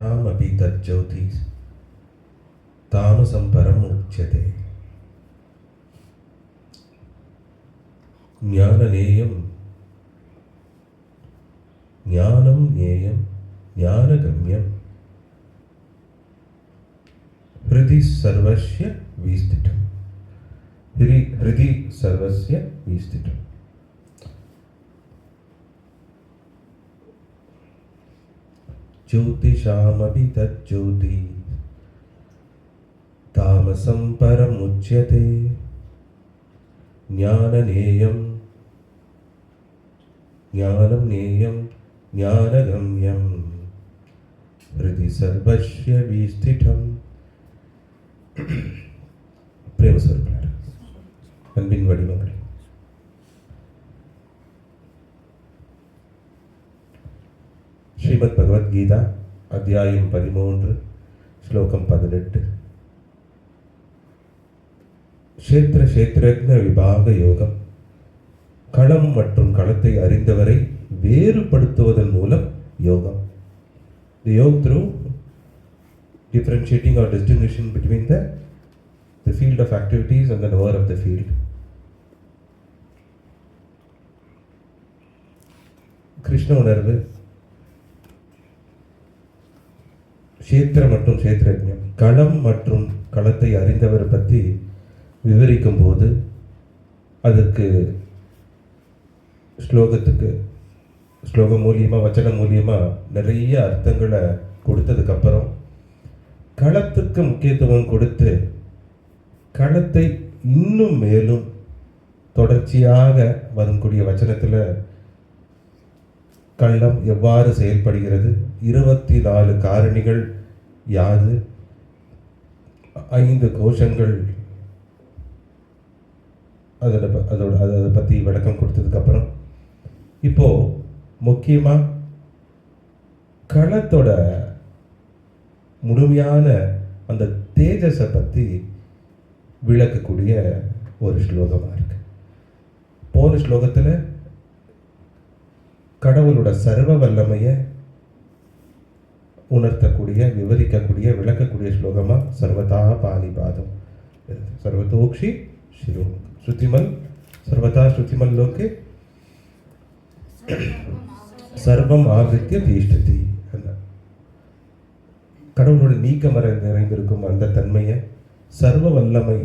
अपि तज्ज्योति तामसं परम् उच्यते। ज्ञाननेयं ज्ञानं ज्ञेयं ज्ञानगम्यं हृदि सर्वस्य विस्थितं। हृदि सर्वस्य विस्थितं। ज्योतिषामपि तज्ज्योति तामसं परमुच्यते। ज्ञाननेयं ज्ञानं ज्ञेयं ज्ञानगम्यं हृदि सर्वस्य विस्थितं। பிரேம சொற்கள் அன்பின் வடிவங்கள். ஸ்ரீமத் பகவத்கீதா அத்தியாயம் 13 ஸ்லோகம் 18. க்ஷேத்திர க்ஷேத்ரஜ்ஞ விபாக யோகம். களம் மற்றும் களத்தை அறிந்தவரை வேறுபடுத்துவதன் மூலம் யோகம். The yoga through differentiating or distinguishing between the field of activities and the knower of the field. Krishna உணர்வு, க்ஷேத்திர மற்றும் க்ஷேத்ரஜ்ஞம், களம் மற்றும் களத்தை அறிந்தவர் பற்றி விவரிக்கும் போது அதுக்கு ஸ்லோகம் மூலியமாக வச்சனம் மூலியமாக நிறைய அர்த்தங்களை கொடுத்ததுக்கப்புறம் களத்துக்கு முக்கியத்துவம் கொடுத்து களத்தை இன்னும் மேலும் தொடர்ச்சியாக வரக்கூடிய வச்சனத்தில் களம் எவ்வாறு செயல்படுகிறது, 24 காரணிகள் யாது, 5 கோஷங்கள், அதை பற்றி விளக்கம் கொடுத்ததுக்கப்புறம் இப்போ முக்கியமாக களத்தோட முழுமையான அந்த தேஜஸை பற்றி விளக்கக்கூடிய ஒரு ஸ்லோகமாக இருக்கு. போன ஸ்லோகத்தில் கடவுளோட சர்வ வல்லமையை உணர்த்தக்கூடிய, விவரிக்கக்கூடிய, விளக்கக்கூடிய ஸ்லோகமாக சர்வதா பாணிபாதம், சர்வதோக்ஷி சிரோ ஸ்ருதிமல், சர்வதா ஸ்ருதிமல் லோகே சர்வம் ஆவித்ய தீஷ்டதி. கடவுளோட நீக்கமர நிறைந்திருக்கும் அந்த தன்மையை, சர்வ வல்லமை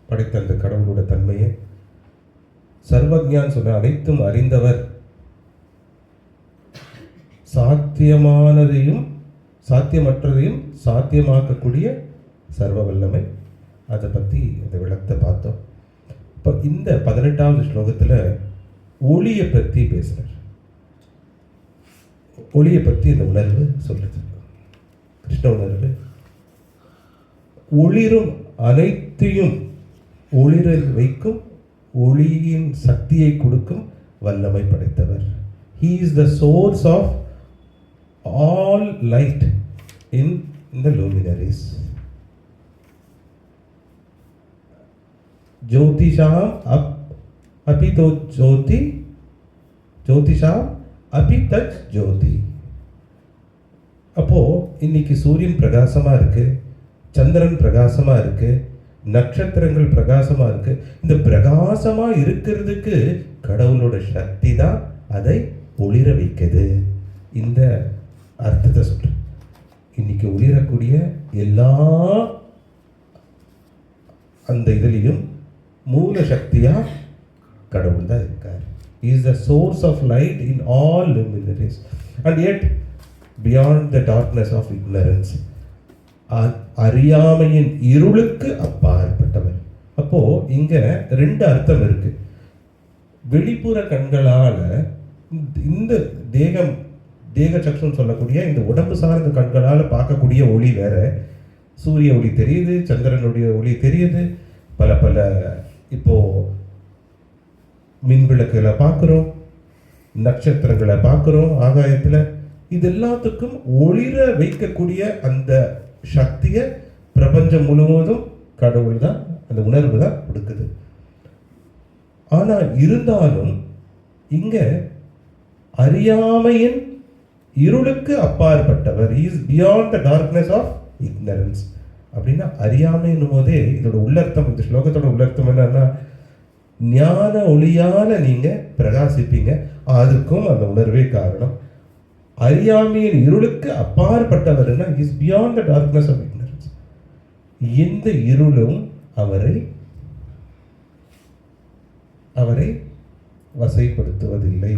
படைத்த அந்த கடவுளோட தன்மையை, சர்வஜான் சொன்ன அனைத்தும் அறிந்தவர், சாத்தியமானதையும் சாத்தியமற்றதையும் சாத்தியமாக்கக்கூடிய சர்வ வல்லமை, அதை பற்றி இந்த விளக்கத்தை பார்த்தோம். இப்போ இந்த 18வது ஸ்லோகத்தில் ஒளியை பற்றி பேசுகிறார். ஒளியை பற்றி இந்த உணர்வு சொல்லுது. கிருஷ்ண உணர்வு ஒளிரும் அனைத்தையும் ஒளிர வைக்கும், ஒளியின் சக்தியை கொடுக்கும் வல்லமை படைத்தவர். He is the source of all light in the luminaries. ஜோதிஷாம் அபி தோ ஜோதி, ஜோதிஷாம் அபி தத் ஜோதி. அப்போ இன்னைக்கு சூரியன் பிரகாசமா இருக்கு, சந்திரன் பிரகாசமா இருக்கு, நட்சத்திரங்கள் பிரகாசமா இருக்கு. இந்த பிரகாசமா இருக்கிறதுக்கு கடவுளோட சக்தி தான் அதை ஒளிர வைக்குது. இந்த அர்த்தத்தை சொல்ற. இன்னைக்கு ஒளிரக்கூடிய எல்லா அந்த இதுலையும் மூல சக்தியா கடவுள் தான் இருக்கார். He is the source of light in all luminaries. And yet, beyond the darkness of ignorance, அறியாமையின் இருளுக்கு அப்பாற்பட்டவர். அப்போ இங்க 2 அர்த்தம் இருக்கு. வெளிப்புற கண்களால இந்த தேக சக்ஷுன்னு சொல்லக்கூடிய இந்த உடம்பு சார்ந்த கண்களால் பார்க்கக்கூடிய ஒளி வேற. சூரிய ஒளி தெரியுது, சந்திரனுடைய ஒளி தெரியுது, பல இப்போ மின்விளக்குகளை பார்க்குறோம், நட்சத்திரங்களை பார்க்குறோம் ஆகாயத்தில். இது எல்லாத்துக்கும் ஒளிர வைக்கக்கூடிய அந்த சக்தியை பிரபஞ்சம் முழுவதும் கடவுள் தான், அந்த உணர்வு தான் கொடுக்குது. ஆனால் இருந்தாலும் இங்கே அறியாமையின் இருளுக்கு அப்பாற்பட்டவர். he is beyond the darkness of ignorance. அப்படின்னா அறியாமைன்னும் போதே இதோட உள்ளர்த்தம், இந்த ஸ்லோகத்தோட உள்ளர்த்தம் என்னன்னா, ஞான ஒளியால நீங்க பிரகாசிப்பீங்க, அதுக்கும் அந்த உணர்வே காரணம். அறியாமையின் இருளுக்கு அப்பாற்பட்டவர்னா is beyond the darkness of ignorance. எந்த இருளும் அவரை வசைப்படுத்துவதில்லை.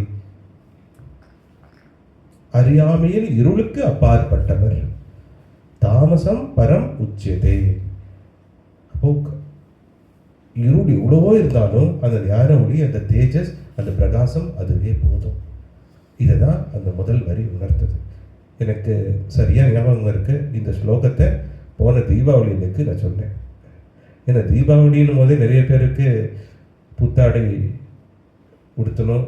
அறியாமையின் இருளுக்கு அப்பாற்பட்டவர். தாமசம் பரம் உச்சியதே. அப்போ இருள் எவ்வளவோ இருந்தாலும் அந்த ஞான ஒளி, அந்த தேஜஸ், அந்த பிரகாசம் அதுவே போதும். இதை தான் அந்த முதல் வரி உணர்த்தது. எனக்கு சரியாக ஞாபகம் இருக்கு, இந்த ஸ்லோகத்தை போன தீபாவளிக்கு நான் சொன்னேன். ஏன்னா தீபாவளின்னும் போதே நிறைய பேருக்கு புத்தாடை உடுத்தணும்,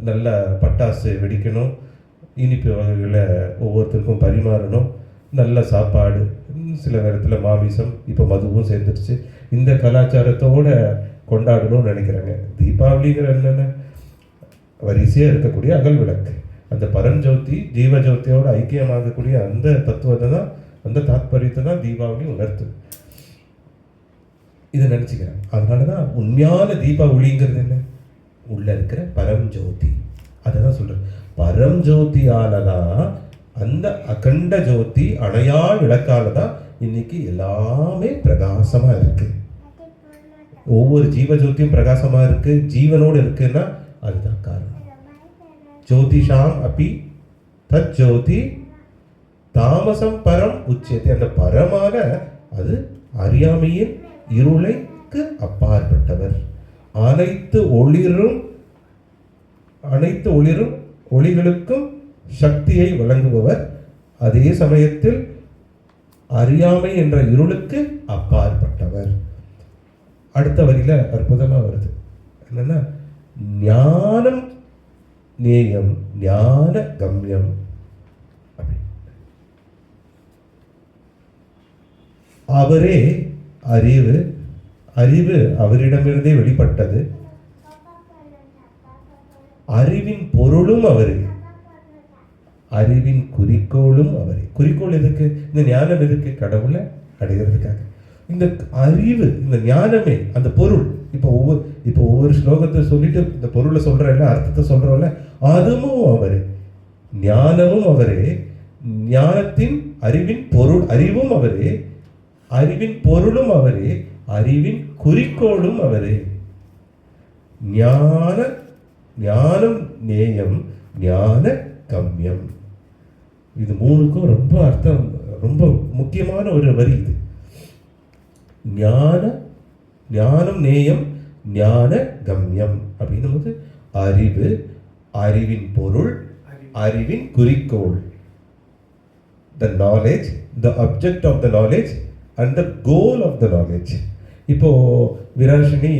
நல்ல பட்டாசு வெடிக்கணும், இனிப்பு வகைகளை ஒவ்வொருத்தருக்கும் பரிமாறணும், நல்ல சாப்பாடு, சில நேரத்தில் மாமிசம், இப்போ மதுவும் சேர்ந்துருச்சு. இந்த கலாச்சாரத்தோடு கொண்டாடணும்னு நினைக்கிறாங்க. தீபாவளிங்கிற என்னென்ன வரிசையாக இருக்கக்கூடிய அகல் விளக்கு, அந்த பரஞ்சோதி ஜீவஜோதியோட ஐக்கியமாகக்கூடிய அந்த தத்துவத்தை தான், அந்த தாத்பரியத்தை தான் தீபாவளி உணர்த்துது. இதை நினச்சிக்கிறேன். அதனால தான் உண்மையான தீபாவளிங்கிறது என்ன, உள்ள இருக்கிற பரஞ்சோதி. அதை தான் சொல்கிறேன். பரஞ்சோதியால தான், அந்த அகண்ட ஜோதி அணையா விளக்கால தான் இன்னைக்கு எல்லாமே பிரகாசமா இருக்கு. ஒவ்வொரு ஜீவஜோதியும் பிரகாசமா இருக்கு, ஜீவனோடு இருக்குன்னா அதுதான் காரணம். ஜோதிஷாம் அப்பி தத் ஜோதி தாமசம் பரம் உச்சியத்தை. அந்த பரமான அது அறியாமையின் இருளைக்கு அப்பாற்பட்டவர். அனைத்து ஒளிரும் ஒளிகளுக்கும் சக்தியை வழங்குபவர். அதே சமயத்தில் அறியாமை என்ற இருளுக்கு அப்பாற்பட்டவர். அடுத்த வரியில அற்புதமா வருது என்னன்னா, ஞானம் நேயம் ஞான கம்யம். அவரே அறிவு, அறிவு அவரிடமிருந்தே வெளிப்பட்டது, அறிவின் பொருளும் அவரே, அறிவின் குறிக்கோளும் அவரே. குறிக்கோள் எதுக்கு? இந்த ஞானம் எதுக்கு? கடவுளை அடைகிறதுக்காக. இந்த அறிவு, இந்த ஞானமே அந்த பொருள். இப்போ ஒவ்வொரு ஸ்லோகத்தை சொல்லிட்டு இந்த பொருளை சொல்றேன்ல, அர்த்தத்தை சொல்றோம்ல, அதுவும் அவரே, ஞானமும் அவரே, ஞானத்தின் அறிவின் பொருள், அறிவும் அவரே, அறிவின் பொருளும் அவரே, அறிவின் குறிக்கோளும் அவரே. ஞானம் நேயம் ஞான கம்யம். இது மூணுக்கும் ரொம்ப அர்த்தம், ரொம்ப முக்கியமான ஒரு வரி இது. ஞானம் நேயம் ஞான கம்யம் அப்படின்னும் போது அறிவு, அறிவின் பொருள், அறிவின் குறிக்கோள். The knowledge, the object of the knowledge and the goal of the knowledge. இப்போ விராஷினி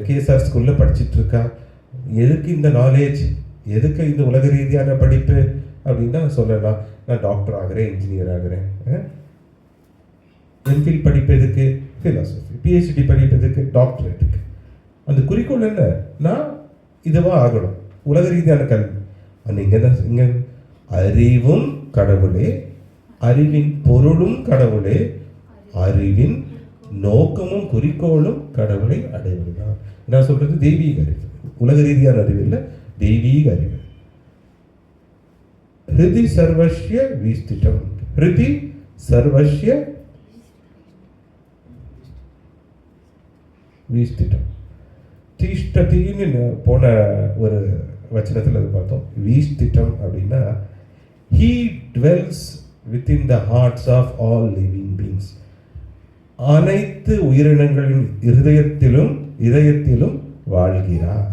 கேஎஸ்ஆர் ஸ்கூல்ல படிச்சுட்டு இருக்கா. எதுக்கு இந்த நாலேஜ், எதுக்கு இந்த உலக ரீதியான படிப்பு அப்படின்னா சொல்லலாம், நான் டாக்டர் ஆகிறேன், இன்ஜினியர் ஆகிறேன். எம்ஃபில் படிப்பு எதுக்கு? ஃபிலாசபி. பிஹெச்டி படிப்பு எதுக்கு? டாக்டரேட்டுக்கு. அந்த குறிக்கோள் என்ன? நான் இதுவாக ஆகணும், உலக ரீதியான கல்வி. இங்கே அறிவும் கடவுளே, அறிவின் பொருளும் கடவுளே, அறிவின் நோக்கமும் குறிக்கோளும் கடவுளை அடைவதுதான். நான் சொல்றது தெய்வீக அறிவு, உலக ரீதியான அறிவு இல்லை, தெய்வீக அறிவு. ஹிருதி சர்வஸ்ய வீஸ்திடம். ஹிருதி சர்வஸ்ய வீஸ்திடம். தீஷ்டத்தின்னு போன ஒரு வச்சனத்தில் அது பார்த்தோம். வீஸ்திடம் அப்படின்னா he dwells within the hearts of all living beings. அனைத்து உயிரினங்களின் இதயத்திலும் வாழ்கிறார்.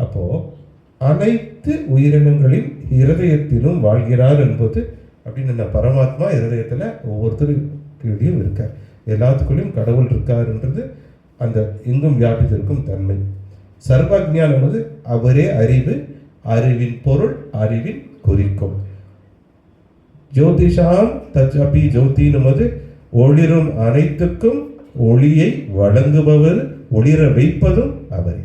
அப்போ அனைத்து உயிரினங்களின் இருதயத்திலும் வாழ்கிறார் என்பது அப்படின்னு பரமாத்மா இருதயத்தில் ஒவ்வொருத்தருக்கும் இருக்கார். எல்லாத்துக்குள்ளேயும் கடவுள் இருக்காருன்றது அந்த எங்கும் வியாபித்திருக்கும் தன்மை. சர்வஜ்ஞானம் என்பது அவரே அறிவு, அறிவின் பொருள், அறிவின் குறிக்கோள். ஜோதிஷாம் தஜபி ஜோதினும் போது ஒளிரும் அனைத்துக்கும் ஒளியை வழங்குபவர், ஒளிர வைப்பதும் அவரே.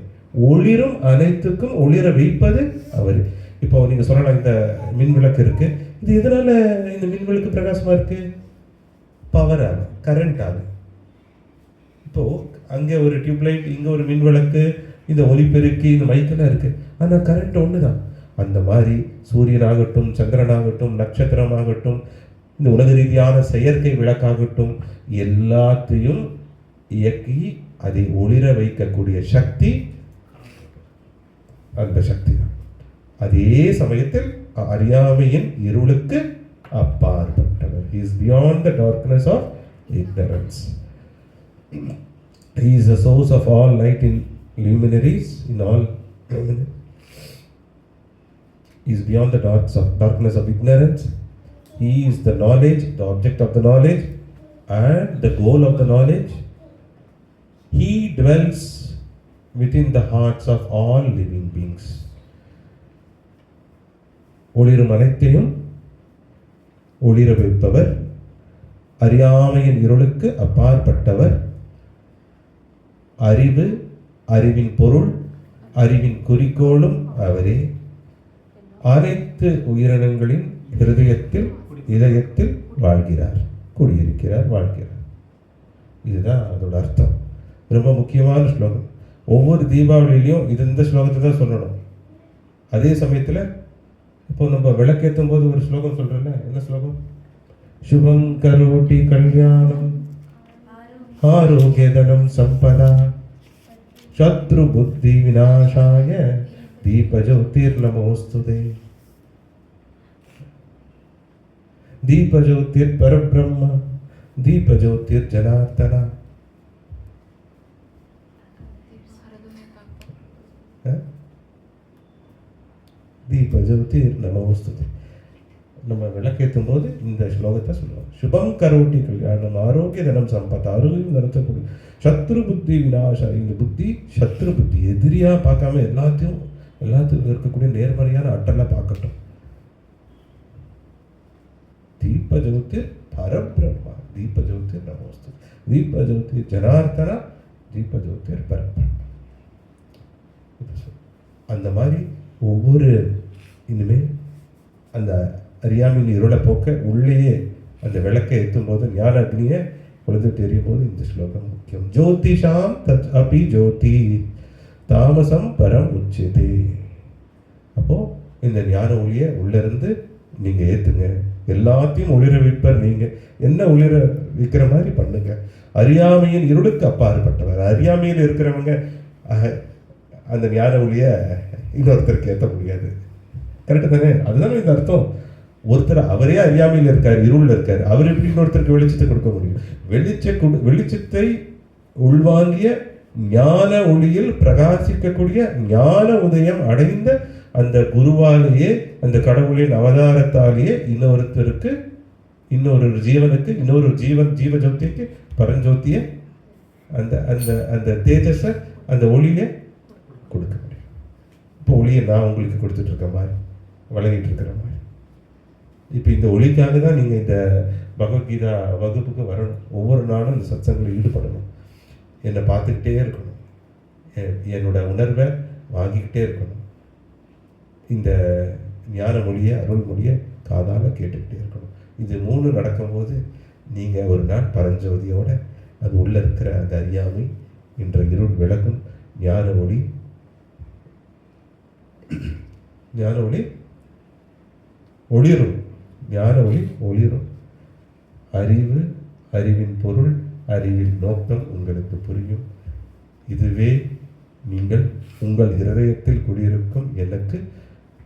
ஒளிரும் அனைத்துக்கும் ஒளிர வைப்பது அவரே. இப்போ நீங்கள் சொல்லலாம், இந்த மின் விளக்கு இருக்கு, இது எதனால இந்த மின் விளக்கு பிரகாசமாக இருக்கு? பவர் ஆகும், கரண்ட் ஆகும். இப்போ அங்கே ஒரு டியூப்லைட், இங்கே ஒரு மின் விளக்கு, இந்த ஒலிபெருக்கி, இந்த மைக்கெல்லாம் இருக்கு, ஆனால் கரண்ட் ஒன்று தான். அந்த மாதிரி சூரியனாகட்டும், சந்திரனாகட்டும், நட்சத்திரமாகட்டும், இந்த உலக ரீதியான செயற்கை விளக்காகட்டும், எல்லாத்தையும் இயக்கி அதை ஒளிர வைக்கக்கூடிய சக்தி அந்த சக்தி தான். அதே சமயத்தில் அறியாமையின் இருளுக்கு அப்பாற்பட்டவர். He is beyond the darkness of ignorance. He is the source of all light in luminaries, in all luminaries. He is beyond the darkness of ignorance. He is the knowledge, the object of the knowledge, and the goal of the knowledge. He dwells within the hearts of all living beings. ஒளிரும் அனைத்தையும் ஒளிர வைப்பவர், அறியாமையின் இருளுக்கு அப்பாற்பட்டவர், அறிவு, அறிவின் பொருள், அறிவின் குறிக்கோளும் அவரே. அனைத்து உயிரினங்களின் ஹிருதயத்தில், இதயத்தில் வாழ்கிறார், குடியிருக்கிறார், வாழ்கிறார். இதுதான் அதோட அர்த்தம். ரொம்ப முக்கியமான ஸ்லோகம். ஒவ்வொரு தீபாவளியிலையும் இது இந்த ஸ்லோகத்தை தான் சொல்லணும். அதே சமயத்தில் இப்போ நம்ம விளக்கேற்றும் போது ஒரு ஸ்லோகம் சொல்கிறேன்ல, என்ன ஸ்லோகம்? சுபம் கரோட்டி கல்யாணம் ஆரோக்கியதனம் சம்பதா சத்ரு புத்தி விநாசாய தீபஜோதிர் நமோஸ்துதே. தீபஜோதிர் பரபிரம்ம தீபஜோதிர் ஜனார்த்தனா. தீபஜோதிர் நமோஸ்துதே. நம்ம விளக்கேற்றும் போது இந்த ஸ்லோகத்தை சொல்லுவோம். சுபம் கரோட்டி கல்யாணம் ஆரோக்கிய தனம் சம்பத். ஆரோக்கியம் நடத்தக்கூடிய சத்ரு புத்தி விநாசா. இந்த புத்தி சத்ரு புத்தி, எதிரியாக பார்க்காம எல்லாத்துக்கும் இருக்கக்கூடிய நேர்மறையான அட்டலை பார்க்கட்டும். தீபஜோதிர் பரபிரம்மா தீபஜோதிர் நமோஸ்து தீபஜோதிர் ஜனார்த்தனா தீபஜோதிர் பரபிரம்மா. அந்த மாதிரி ஒவ்வொரு இனிமேல் அந்த அறியாமையின் இருளை போக்க உள்ளேயே அந்த விளக்கை ஏற்றும் போது, ஞான அக்னியை கொழுந்துட்டு எரியும் போது இந்த ஸ்லோகம் முக்கியம். ஜோதிஷாம் தத் அபி ஜோதி தாமசம் பரம் உச்சதே. அப்போ இந்த ஞான ஒளியை உள்ளிருந்து நீங்க ஏத்துங்க. எல்லாத்தையும் ஒளிர வைப்பர் நீங்க. என்ன ஒளிர வைக்கிற மாதிரி பண்ணுங்க. அறியாமையின் இருளுக்கு அப்பாற்பட்டவர். அறியாமையில் இருக்கிறவங்க அந்த ஞான ஒளியை இன்னொருத்தருக்கு ஏற்ற முடியாது. கரெக்டு தானே? அதுதானே இந்த அர்த்தம். ஒருத்தர் அவரே அறியாமையில் இருக்கார், இருளில் இருக்கார், அவர் எப்படி இன்னொருத்தருக்கு வெளிச்சத்தை கொடுக்க முடியும்? வெளிச்சத்தை உள்வாங்கிய ஞான ஒளியில் பிரகாசிக்கக்கூடிய ஞான உதயம் அடைந்த அந்த குருவாலேயே, அந்த கடவுளின் அவதாரத்தாலேயே இன்னொருத்தருக்கு, இன்னொரு ஜீவனுக்கு, இன்னொரு ஜீவ ஜோதிக்கு, பரஞ்சோதியை, அந்த அந்த அந்த தேஜஸை, அந்த ஒளியை கொடுக்க முடியும். இப்போ ஒளியை நான் உங்களுக்கு கொடுத்துட்டு இருக்க மாதிரி, வழங்கிட்டு இருக்கிற மாதிரி. இப்போ இந்த ஒளிக்காக தான் நீங்கள் இந்த பகவத்கீதா வகுப்புக்கு வரணும். ஒவ்வொரு நாளும் இந்த சத்சங்கத்தில் ஈடுபடணும். என்னை பார்த்துக்கிட்டே இருக்கணும். என்னோட உணர்வை வாங்கிக்கிட்டே இருக்கணும். இந்த ஞான மொழியை, அருள் மொழியை காதால் கேட்டுக்கிட்டே இருக்கணும். இது 3 நடக்கும்போது நீங்கள் ஒரு நாள் பரஞ்சோதியோட அது உள்ளே இருக்கிற அந்த அறியாமை என்ற இருள் விளக்கும். ஞான ஒளி ஒளிரும். ஞான ஒளி ஒளிரும். அறிவு, அறிவின் பொருள், அறிவின் நோக்கம் உங்களுக்கு புரியும். இதுவே நீங்கள் உங்கள் இதயத்தில் குடியிருக்கும் எனக்கு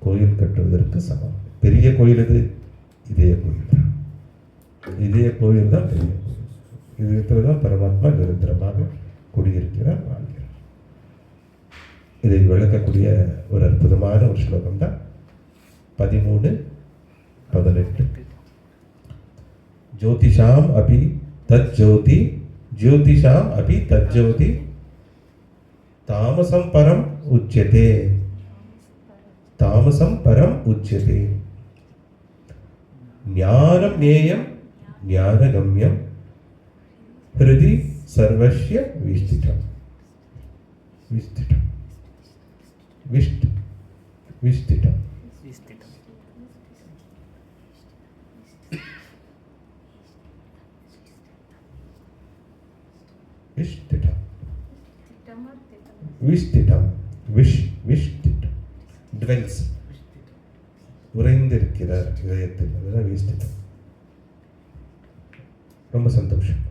கோயில் கட்டுவதற்கு சமம். பெரிய கோயில் இது இதய கோயில் தான். இதய கோயில் தான் பெரிய கோயில். இதயத்தில் தான் பரமாத்மா நிரந்தரமாக குடியிருக்கிறார், வாழ்கிறார். இதை விளக்கக்கூடிய ஒரு அற்புதமான ஒரு ஸ்லோகம் தான் 13:18. ஜோதிஷாம் அபி தத் ஜோதி ஜோதிஷாம் அபி தத் ஜோதி தாமசம் பரம் உச்சதே தாமசம் பரம் உச்சதே. ஞானம் நேயம் ஞானகம்யம் ஹிருதி சர்வஸ்ய விஷ்டிடம். விஷ்டிடம் விஷ்டிடம் விஷ்டிடம் விஷ்டிடம் விஷ்டிடம் ட்வெல்ஸ் உறைந்திருக்கிறார் இதயத்தில், அதுதான் விஷ்டிடம். ரொம்ப சந்தோஷம்.